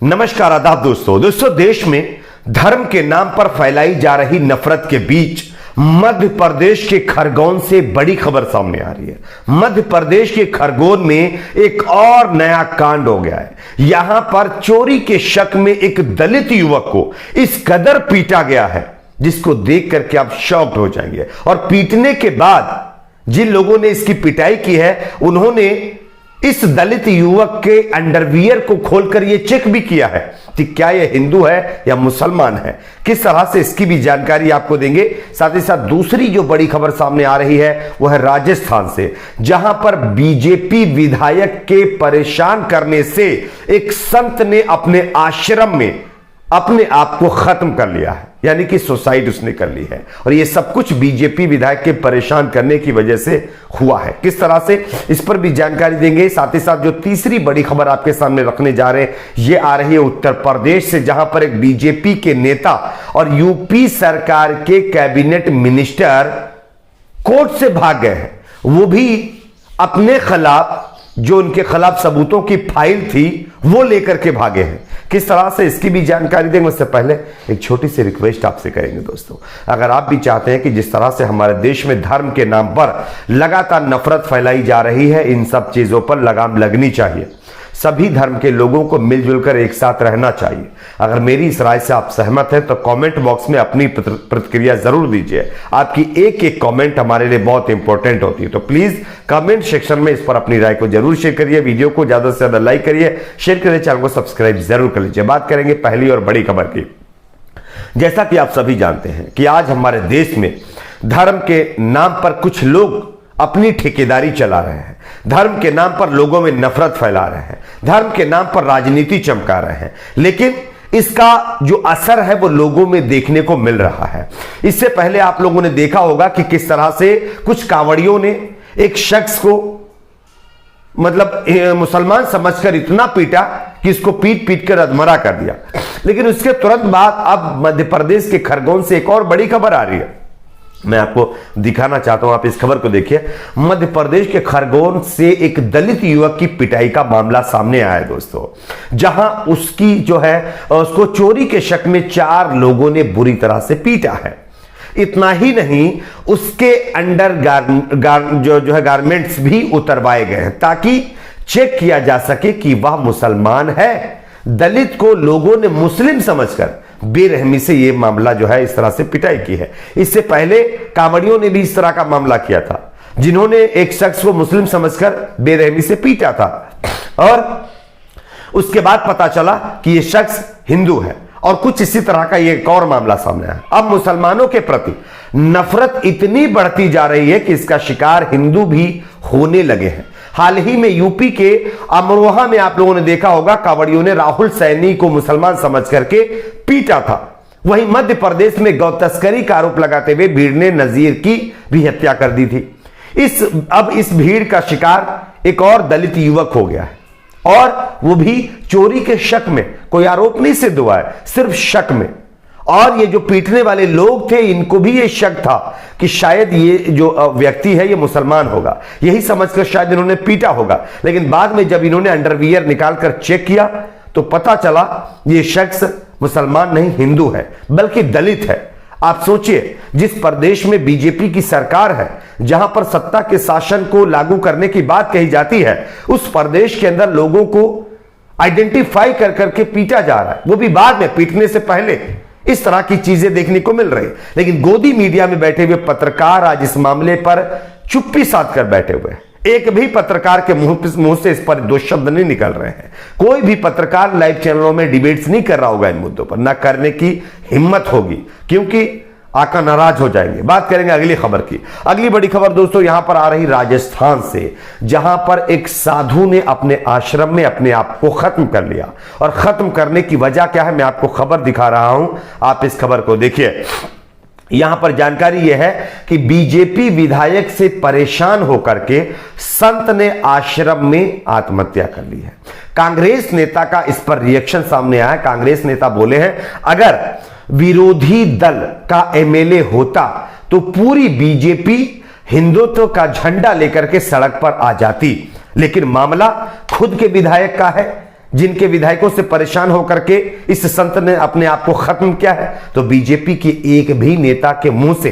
नमस्कार आदाब दोस्तों देश में धर्म के नाम पर फैलाई जा रही नफरत के बीच मध्य प्रदेश के खरगोन से बड़ी खबर सामने आ रही है। मध्य प्रदेश के खरगोन में एक और नया कांड हो गया है। यहां पर चोरी के शक में एक दलित युवक को इस कदर पीटा गया है जिसको देख करके आप शॉक्ड हो जाएंगे। और पीटने के बाद जिन लोगों ने इसकी पिटाई की है उन्होंने इस दलित युवक के अंडरवियर को खोलकर यह चेक भी किया है कि क्या यह हिंदू है या मुसलमान है। किस तरह से इसकी भी जानकारी आपको देंगे। साथ ही साथ दूसरी जो बड़ी खबर सामने आ रही है वह है राजस्थान से, जहां पर बीजेपी विधायक के परेशान करने से एक संत ने अपने आश्रम में अपने आप को खत्म कर लिया है, यानी कि सुसाइड उसने कर ली है। और ये सब कुछ बीजेपी विधायक के परेशान करने की वजह से हुआ है। किस तरह से, इस पर भी जानकारी देंगे। साथ ही साथ जो तीसरी बड़ी खबर आपके सामने रखने जा रहे हैं ये आ रही है उत्तर प्रदेश से, जहां पर एक बीजेपी के नेता और यूपी सरकार के कैबिनेट मिनिस्टर कोर्ट से भाग गए हैं। वो भी अपने खिलाफ जो उनके खिलाफ सबूतों की फाइल थी वो लेकर के भागे हैं। किस तरह से, इसकी भी जानकारी देंगे। उससे पहले एक छोटी सी रिक्वेस्ट आपसे करेंगे दोस्तों, अगर आप भी चाहते हैं कि जिस तरह से हमारे देश में धर्म के नाम पर लगातार नफरत फैलाई जा रही है, इन सब चीजों पर लगाम लगनी चाहिए। सभी धर्म के लोगों को मिलजुल कर एक साथ रहना चाहिए। अगर मेरी इस राय से आप सहमत हैं तो कमेंट बॉक्स में अपनी प्रतिक्रिया जरूर दीजिए। आपकी एक एक कमेंट हमारे लिए बहुत इंपॉर्टेंट होती है, तो प्लीज कमेंट सेक्शन में इस पर अपनी राय को जरूर शेयर करिए। वीडियो को ज्यादा से ज्यादा लाइक करिए, शेयर करिए, चैनल को सब्सक्राइब जरूर कर लीजिए। बात करेंगे पहली और बड़ी खबर की। जैसा कि आप सभी जानते हैं कि आज हमारे देश में धर्म के नाम पर कुछ लोग अपनी ठेकेदारी चला रहे हैं, धर्म के नाम पर लोगों में नफरत फैला रहे हैं, धर्म के नाम पर राजनीति चमका रहे हैं, लेकिन इसका जो असर है वो लोगों में देखने को मिल रहा है। इससे पहले आप लोगों ने देखा होगा कि किस तरह से कुछ कांवड़ियों ने एक शख्स को मतलब मुसलमान समझकर इतना पीटा कि इसको पीट पीट कर अधमरा कर दिया। लेकिन उसके तुरंत बाद अब मध्य प्रदेश के खरगोन से एक और बड़ी खबर आ रही है। मैं आपको दिखाना चाहता हूं, आप इस खबर को देखिए। मध्य प्रदेश के खरगोन से एक दलित युवक की पिटाई का मामला सामने आया है दोस्तों, जहां उसकी जो है उसको चोरी के शक में 4 लोगों ने बुरी तरह से पीटा है। इतना ही नहीं, उसके अंडर जो है गारमेंट्स भी उतरवाए गए हैं ताकि चेक किया जा सके कि वह मुसलमान है। दलित को लोगों ने मुस्लिम समझकर बेरहमी से यह मामला जो है इस तरह से पिटाई की है। इससे पहले कांवड़ियों ने भी इस तरह का मामला किया था, जिन्होंने एक शख्स को मुस्लिम समझकर बेरहमी से पीटा था और उसके बाद पता चला कि यह शख्स हिंदू है। और कुछ इसी तरह का ये एक और मामला सामने आया। अब मुसलमानों के प्रति नफरत इतनी बढ़ती जा रही है कि इसका शिकार हिंदू भी होने लगे हैं। हाल ही में यूपी के अमरोहा में आप लोगों ने देखा होगा, कांवड़ियों ने राहुल सैनी को मुसलमान समझ करके पीटा था। वहीं मध्य प्रदेश में गौ तस्करी का आरोप लगाते हुए भीड़ ने नजीर की भी हत्या कर दी थी। अब इस भीड़ का शिकार एक और दलित युवक हो गया है, और वो भी चोरी के शक में। कोई आरोप नहीं सिद्ध हुआ है, सिर्फ शक में। और ये जो पीटने वाले लोग थे इनको भी ये शक था कि शायद ये जो व्यक्ति है ये मुसलमान होगा, यही समझकर शायद इन्होंने पीटा होगा। लेकिन बाद में जब इन्होंने अंडरवियर निकालकर चेक किया तो पता चला ये शख्स मुसलमान नहीं, हिंदू है, बल्कि दलित है। आप सोचिए, जिस प्रदेश में बीजेपी की सरकार है, जहां पर सत्ता के शासन को लागू करने की बात कही जाती है, उस प्रदेश के अंदर लोगों को आइडेंटिफाई कर करके पीटा जा रहा है, वो भी बाद में, पीटने से पहले। इस तरह की चीजें देखने को मिल रही। लेकिन गोदी मीडिया में बैठे हुए पत्रकार आज इस मामले पर चुप्पी साध कर बैठे हुए हैं। एक भी पत्रकार के मुंह से इस पर 2 शब्द नहीं निकल रहे हैं। कोई भी पत्रकार लाइव चैनलों में डिबेट्स नहीं कर रहा होगा इन मुद्दों पर, ना करने की हिम्मत होगी, क्योंकि आका नाराज हो जाएंगे। बात करेंगे अगली खबर की। अगली बड़ी खबर दोस्तों यहां पर आ रही राजस्थान से, जहां पर एक साधु ने अपने आश्रम में अपने आप को खत्म कर लिया। और खत्म करने की वजह क्या है, मैं आपको खबर दिखा रहा हूं, आप इस खबर को देखिए। यहां पर जानकारी यह है कि बीजेपी विधायक से परेशान होकर के संत ने आश्रम में आत्महत्या कर ली है। कांग्रेस नेता का इस पर रिएक्शन सामने आया। कांग्रेस नेता बोले हैं, अगर विरोधी दल का एमएलए होता तो पूरी बीजेपी हिंदुत्व का झंडा लेकर के सड़क पर आ जाती, लेकिन मामला खुद के विधायक का है, जिनके विधायकों से परेशान होकर के इस संत ने अपने आप को खत्म किया है, तो बीजेपी के एक भी नेता के मुंह से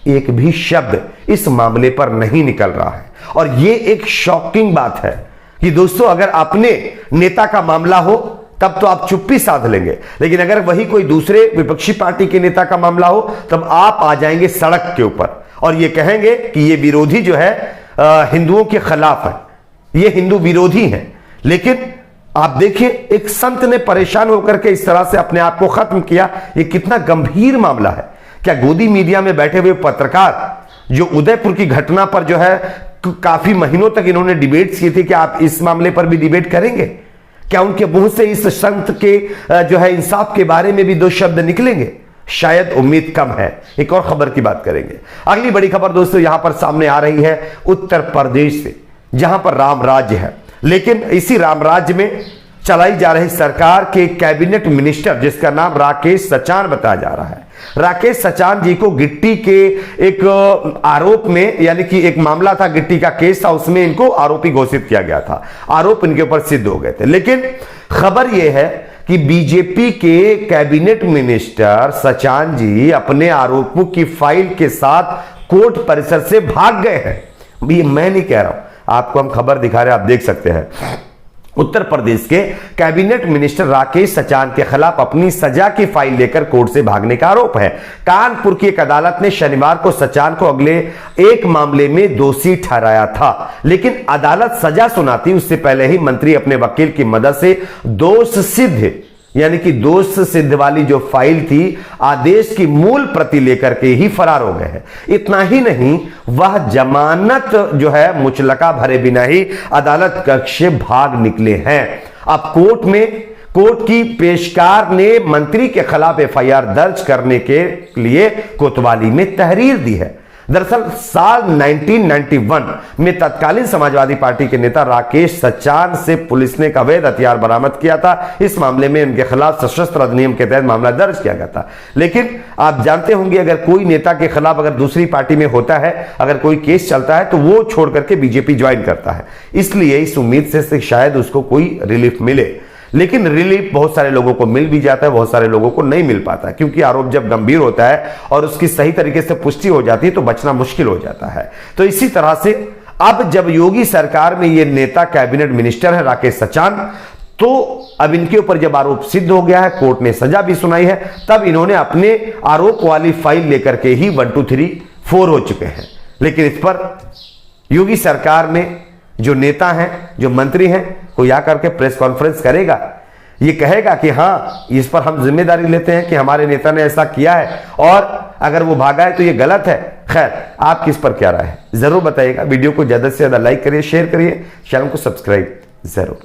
एक भी शब्द इस मामले पर नहीं निकल रहा है। और यह एक शॉकिंग बात है कि दोस्तों, अगर अपने नेता का मामला हो तब तो आप चुप्पी साध लेंगे, लेकिन अगर वही कोई दूसरे विपक्षी पार्टी के नेता का मामला हो तब आप आ जाएंगे सड़क के ऊपर और ये कहेंगे कि ये विरोधी जो है हिंदुओं के खिलाफ है, ये हिंदू विरोधी हैं। लेकिन आप देखिए, एक संत ने परेशान होकर के इस तरह से अपने आप को खत्म किया, ये कितना गंभीर मामला है। क्या गोदी मीडिया में बैठे हुए पत्रकार जो उदयपुर की घटना पर जो है काफी महीनों तक इन्होंने डिबेट्स किए थे, क्या आप इस मामले पर भी डिबेट करेंगे? क्या उनके मुंह से इस संत के जो है इंसाफ के बारे में भी दो शब्द निकलेंगे? शायद उम्मीद कम है। एक और खबर की बात करेंगे। अगली बड़ी खबर दोस्तों यहां पर सामने आ रही है उत्तर प्रदेश से, जहां पर राम राज्य है, लेकिन इसी राम राज्य में चलाई जा रही सरकार के कैबिनेट मिनिस्टर जिसका नाम राकेश सचान बताया जा रहा है, राकेश सचान जी को गिट्टी के एक आरोप में, यानी कि एक मामला था, गिट्टी का केस था, उसमें इनको आरोपी घोषित किया गया था। आरोप इनके ऊपर सिद्ध हो गए थे। लेकिन खबर यह है कि बीजेपी के कैबिनेट मिनिस्टर सचान जी अपने आरोपों की फाइल के साथ कोर्ट परिसर से भाग गए हैं। ये मैं नहीं कह रहा हूं, आपको हम खबर दिखा रहे हैं, आप देख सकते हैं। उत्तर प्रदेश के कैबिनेट मिनिस्टर राकेश सचान के खिलाफ अपनी सजा की फाइल लेकर कोर्ट से भागने का आरोप है। कानपुर की एक अदालत ने शनिवार को सचान को अगले एक मामले में दोषी ठहराया था, लेकिन अदालत सजा सुनाती उससे पहले ही मंत्री अपने वकील की मदद से दोष सिद्ध, यानी कि दोष सिद्ध वाली जो फाइल थी, आदेश की मूल प्रति लेकर के ही फरार हो गए हैं। इतना ही नहीं, वह जमानत जो है मुचलका भरे बिना ही अदालत कक्ष से भाग निकले हैं। अब कोर्ट की पेशकार ने मंत्री के खिलाफ एफआईआर दर्ज करने के लिए कोतवाली में तहरीर दी है। दरअसल साल 1991 में तत्कालीन समाजवादी पार्टी के नेता राकेश सचान से पुलिस ने एक अवैध हथियार बरामद किया था। इस मामले में उनके खिलाफ सशस्त्र अधिनियम के तहत मामला दर्ज किया गया था। लेकिन आप जानते होंगे, अगर कोई नेता के खिलाफ अगर दूसरी पार्टी में होता है, अगर कोई केस चलता है, तो वो छोड़ करके बीजेपी ज्वाइन करता है। इसलिए इस उम्मीद से शायद उसको कोई रिलीफ मिले, लेकिन रिलीफ बहुत सारे लोगों को मिल भी जाता है, बहुत सारे लोगों को नहीं मिल पाता, क्योंकि आरोप जब गंभीर होता है और उसकी सही तरीके से पुष्टि हो जाती है तो बचना मुश्किल हो जाता है। तो इसी तरह से अब जब योगी सरकार में ये नेता कैबिनेट मिनिस्टर है राकेश सचान, तो अब इनके ऊपर जब आरोप सिद्ध हो गया है, कोर्ट ने सजा भी सुनाई है, तब इन्होंने अपने आरोप वाली फाइल लेकर के ही 1 2 3 4 हो चुके हैं। लेकिन इस पर योगी सरकार में जो नेता हैं, जो मंत्री हैं, कोई आकर के प्रेस कॉन्फ्रेंस करेगा, ये कहेगा कि हाँ, इस पर हम जिम्मेदारी लेते हैं कि हमारे नेता ने ऐसा किया है, और अगर वो भागा है तो ये गलत है। खैर, आप किस पर क्या राय है जरूर बताइएगा। वीडियो को ज्यादा से ज्यादा लाइक करिए, शेयर करिए, चैनल को सब्सक्राइब जरूर।